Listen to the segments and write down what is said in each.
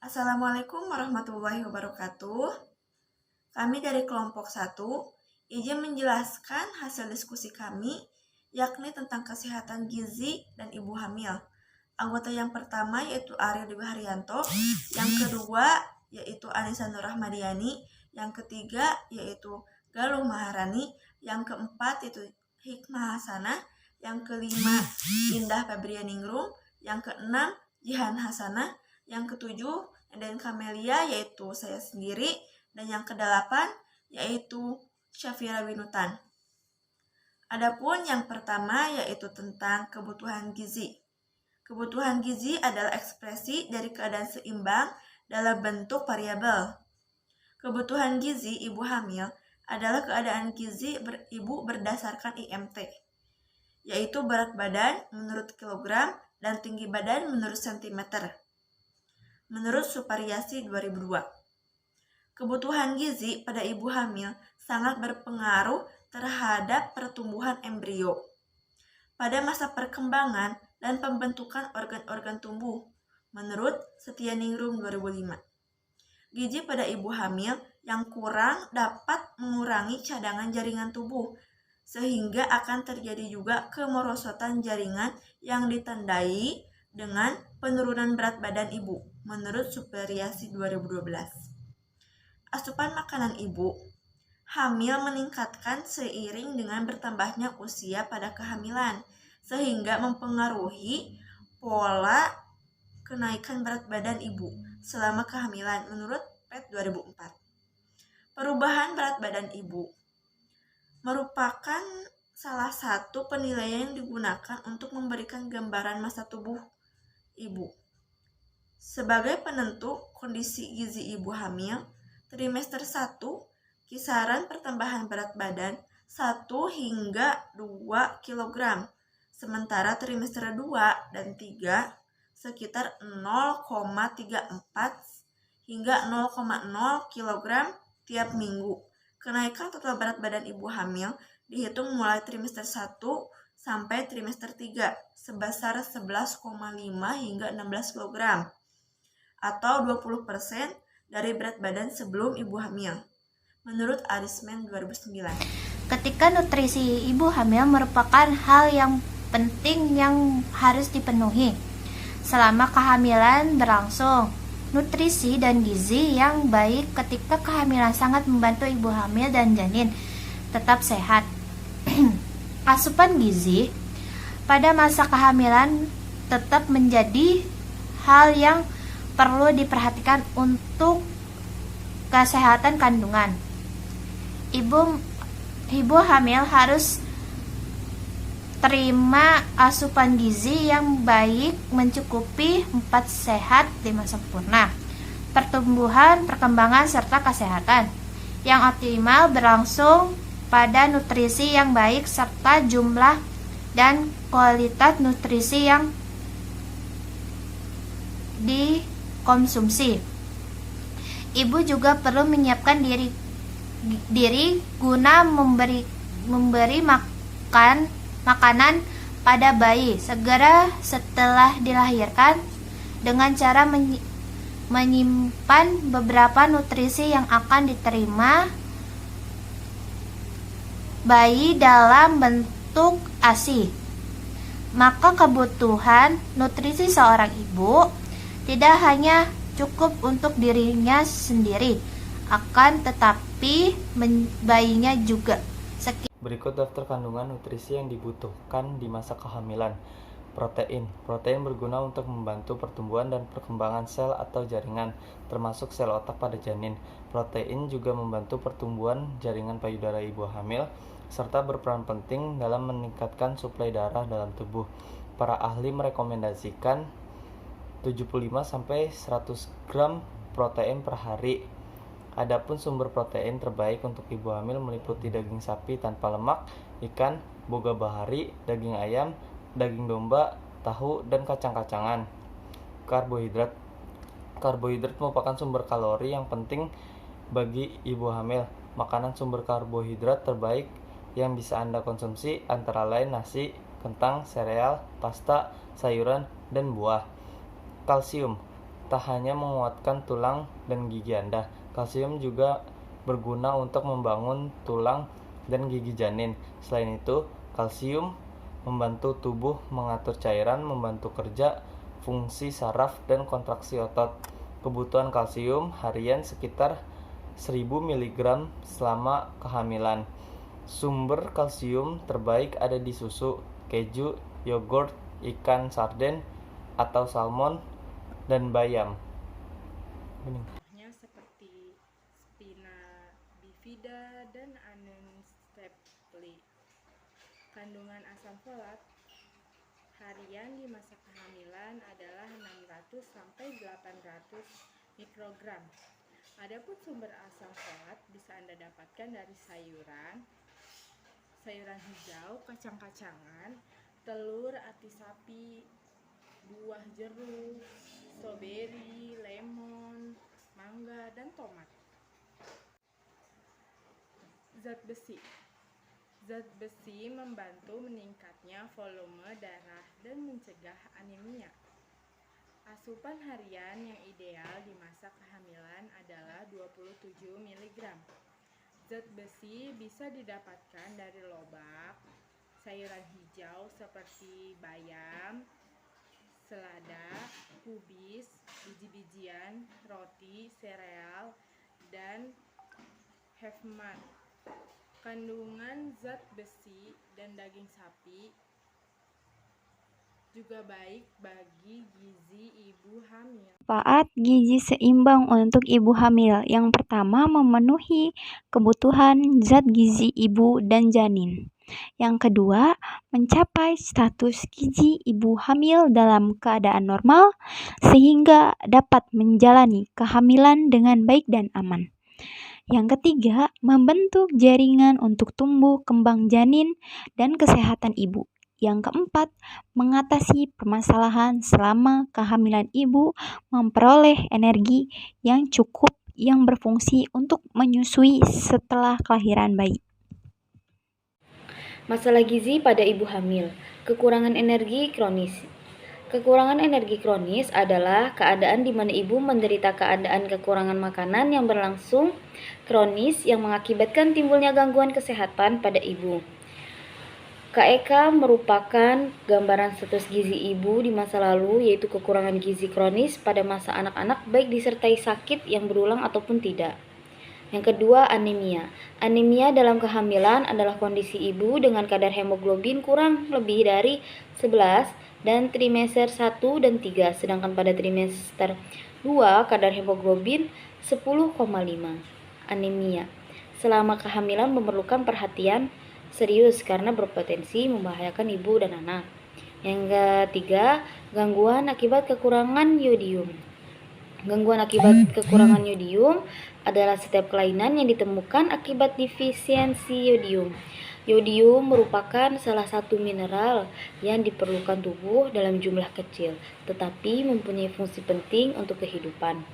Assalamualaikum warahmatullahi wabarakatuh. Kami dari kelompok 1 izin menjelaskan hasil diskusi kami, yakni tentang kesehatan gizi dan ibu hamil. Anggota yang pertama yaitu Ariel Dewi Haryanto, yang kedua yaitu Anissa Nur Rahmadiani, yang ketiga yaitu Galuh Maharani, yang keempat yaitu Hikmah Hasanah, yang kelima Indah Febrianingrum, yang keenam Jihan Hasanah, yang ketujuh dan Kamelia yaitu saya sendiri, dan yang kedelapan yaitu Syafira Winutan. Adapun yang pertama yaitu tentang kebutuhan gizi. Kebutuhan gizi adalah ekspresi dari keadaan seimbang dalam bentuk variabel. Kebutuhan gizi ibu hamil adalah keadaan gizi ibu berdasarkan IMT, yaitu berat badan menurut kilogram dan tinggi badan menurut sentimeter. Menurut Supariasi 2002, kebutuhan gizi pada ibu hamil sangat berpengaruh terhadap pertumbuhan embrio pada masa perkembangan dan pembentukan organ-organ tubuh, menurut Setianingrum 2005. Gizi pada ibu hamil yang kurang dapat mengurangi cadangan jaringan tubuh, sehingga akan terjadi juga kemerosotan jaringan yang ditandai dengan penurunan berat badan ibu, menurut Supariasi 2012. Asupan makanan ibu hamil meningkatkan seiring dengan bertambahnya usia pada kehamilan, sehingga mempengaruhi pola kenaikan berat badan ibu selama kehamilan, menurut PET 2004. Perubahan berat badan ibu merupakan salah satu penilaian yang digunakan untuk memberikan gambaran masa tubuh ibu. Sebagai penentu kondisi gizi ibu hamil, trimester 1 kisaran pertambahan berat badan 1 hingga 2 kg, sementara trimester 2 dan 3 sekitar 0,34 hingga 0,0 kg tiap minggu. Kenaikan total berat badan ibu hamil dihitung mulai trimester 1 sampai trimester 3 sebesar 11,5 hingga 16 kg atau 20% dari berat badan sebelum ibu hamil, menurut Arisman 2009. Ketika nutrisi ibu hamil merupakan hal yang penting yang harus dipenuhi selama kehamilan berlangsung. Nutrisi dan gizi yang baik ketika kehamilan sangat membantu ibu hamil dan janin tetap sehat. Asupan gizi pada masa kehamilan tetap menjadi hal yang perlu diperhatikan untuk kesehatan kandungan. Ibu hamil harus terima asupan gizi yang baik mencukupi 4 sehat 5 sempurna, pertumbuhan, perkembangan, serta kesehatan yang optimal berlangsung pada nutrisi yang baik serta jumlah dan kualitas nutrisi yang dikonsumsi. Ibu juga perlu menyiapkan diri guna memberi makanan pada bayi segera setelah dilahirkan dengan cara menyimpan beberapa nutrisi yang akan diterima bayi dalam bentuk ASI. Maka kebutuhan nutrisi seorang ibu tidak hanya cukup untuk dirinya sendiri, akan tetapi bayinya juga. Berikut daftar kandungan nutrisi yang dibutuhkan di masa kehamilan. Protein. Protein berguna untuk membantu pertumbuhan dan perkembangan sel atau jaringan, termasuk sel otak pada janin. Protein juga membantu pertumbuhan jaringan payudara ibu hamil, serta berperan penting dalam meningkatkan suplai darah dalam tubuh. Para ahli merekomendasikan 75-100 gram protein per hari. Adapun sumber protein terbaik untuk ibu hamil meliputi daging sapi tanpa lemak, ikan, boga bahari, daging ayam, daging domba, tahu, dan kacang-kacangan. Karbohidrat. Karbohidrat merupakan sumber kalori yang penting bagi ibu hamil. Makanan sumber karbohidrat terbaik yang bisa Anda konsumsi antara lain nasi, kentang, sereal, pasta, sayuran, dan buah. Kalsium. tak hanya menguatkan tulang dan gigi Anda, kalsium juga berguna untuk membangun tulang dan gigi janin. Selain itu, kalsium membantu tubuh mengatur cairan, membantu kerja, fungsi saraf, dan kontraksi otot. Kebutuhan kalsium harian sekitar 1000 mg selama kehamilan. Sumber kalsium terbaik ada di susu, keju, yogurt, ikan sarden atau salmon, dan bayam. Seperti spina bifida dan anencephaly. Kandungan asam folat harian di masa kehamilan adalah 600 sampai 800 mikrogram. Adapun sumber asam folat bisa Anda dapatkan dari sayuran hijau, kacang-kacangan, telur, ati sapi, buah jeruk, stroberi, lemon, mangga, dan tomat. Zat besi. Zat besi membantu meningkatnya volume darah dan mencegah anemia. Asupan harian yang ideal di masa kehamilan adalah 27 mg. Zat besi bisa didapatkan dari lobak, sayuran hijau seperti bayam, selada, kubis, biji-bijian, roti, sereal, dan hefmat. Kandungan zat besi dan daging sapi juga baik bagi gizi ibu hamil. Manfaat gizi seimbang untuk ibu hamil. Yang pertama, memenuhi kebutuhan zat gizi ibu dan janin. Yang kedua, mencapai status gizi ibu hamil dalam keadaan normal sehingga dapat menjalani kehamilan dengan baik dan aman. Yang ketiga, membentuk jaringan untuk tumbuh kembang janin dan kesehatan ibu. Yang keempat, mengatasi permasalahan selama kehamilan ibu, memperoleh energi yang cukup yang berfungsi untuk menyusui setelah kelahiran bayi. Masalah gizi pada ibu hamil. Kekurangan energi kronis. Kekurangan energi kronis adalah keadaan di mana ibu menderita keadaan kekurangan makanan yang berlangsung kronis yang mengakibatkan timbulnya gangguan kesehatan pada ibu. KEK merupakan gambaran status gizi ibu di masa lalu, yaitu kekurangan gizi kronis pada masa anak-anak baik disertai sakit yang berulang ataupun tidak. Yang kedua, anemia. Anemia dalam kehamilan adalah kondisi ibu dengan kadar hemoglobin kurang lebih dari 11 dan trimester 1 dan 3, sedangkan pada trimester 2 kadar hemoglobin 10,5. Anemia selama kehamilan memerlukan perhatian serius karena berpotensi membahayakan ibu dan anak. Yang ketiga, gangguan akibat kekurangan yodium. Gangguan akibat kekurangan yodium adalah setiap kelainan yang ditemukan akibat defisiensi yodium. Yodium merupakan salah satu mineral yang diperlukan tubuh dalam jumlah kecil, tetapi mempunyai fungsi penting untuk kehidupan.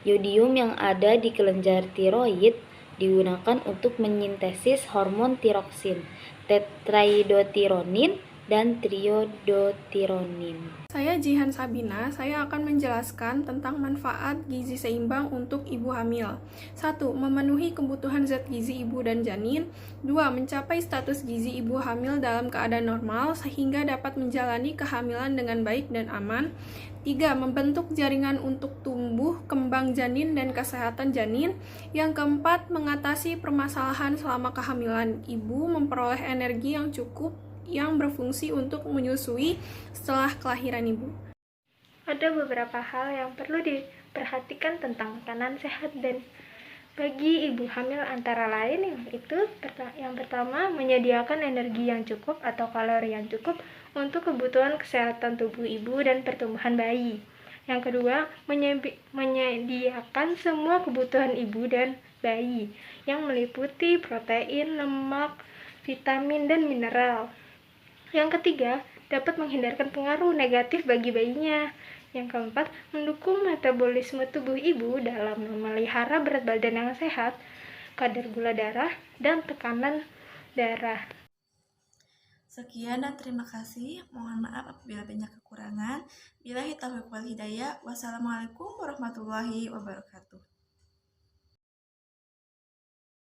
Yodium yang ada di kelenjar tiroid digunakan untuk menyintesis hormon tiroksin, tetraidotironin, dan triodotironin. Saya Jihan Sabina, saya akan menjelaskan tentang manfaat gizi seimbang untuk ibu hamil. 1. Memenuhi kebutuhan zat gizi ibu dan janin. 2. Mencapai status gizi ibu hamil dalam keadaan normal sehingga dapat menjalani kehamilan dengan baik dan aman. 3. Membentuk jaringan untuk tumbuh, kembang janin, dan kesehatan janin. Yang keempat, mengatasi permasalahan selama kehamilan. Ibu memperoleh energi yang cukup yang berfungsi untuk menyusui setelah kelahiran ibu. Ada beberapa hal yang perlu diperhatikan tentang makanan sehat dan bagi ibu hamil, antara lain yaitu yang pertama, menyediakan energi yang cukup atau kalori yang cukup untuk kebutuhan kesehatan tubuh ibu dan pertumbuhan bayi. Yang kedua, menyediakan semua kebutuhan ibu dan bayi yang meliputi protein, lemak, vitamin, dan mineral. Yang ketiga, dapat menghindarkan pengaruh negatif bagi bayinya. Yang keempat, mendukung metabolisme tubuh ibu dalam memelihara berat badan yang sehat, kadar gula darah, dan tekanan darah. Sekian dan terima kasih. Mohon maaf apabila banyak kekurangan. Billahi taufiq wal hidayah. Wassalamualaikum warahmatullahi wabarakatuh.